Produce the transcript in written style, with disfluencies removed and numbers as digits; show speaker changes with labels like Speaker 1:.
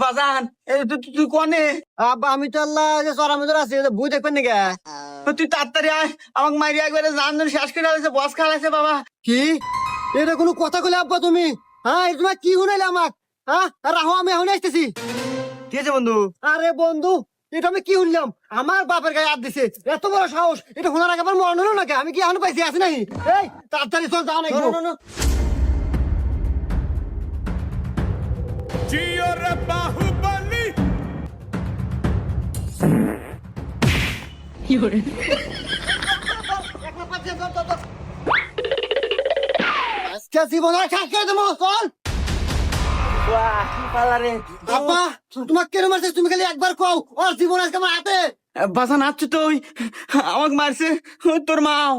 Speaker 1: বাজান তুই কনে?
Speaker 2: আব্বা আমি তো আল্লাহ যে চড়া মজুর আছি বই দেখবেন নাকি?
Speaker 1: তুই তাড়াতাড়ি আয়, আমাকে মারি একবারে জান শেষ করে আলাইছে, বস খালাইছে বাবা।
Speaker 2: কি এটা কোনো কথা কইলে আব্বা তুমি? হ্যাঁ এই তোমার কি শুনাইলে আমাক? হ্যাঁ রাহো আমি এখন আসতেছি।
Speaker 1: ঠিক আছে বন্ধু।
Speaker 2: আরে বন্ধু এটা আমি কি শুনলাম? আমার বাপের গায়ে হাত দিছে, এত বড় সাহস! এটা শোনার আগে আমার মনে হলো নাকি? আমি কি এখন পাইছি আছি নাকি? এই তাড়াতাড়ি চল, যাও নাকি? আজকে জীবন আর খাস করে দেবো, চল।
Speaker 1: বাহ কি পালা রে।
Speaker 2: আব্বা তোমাকে কেন মারছে? তুমি খালি একবার কও, ওর জীবন আজকে আমার হাতে।
Speaker 1: বাজান আচ্ছু তো ওই আমাকে মারছে তোর মাও।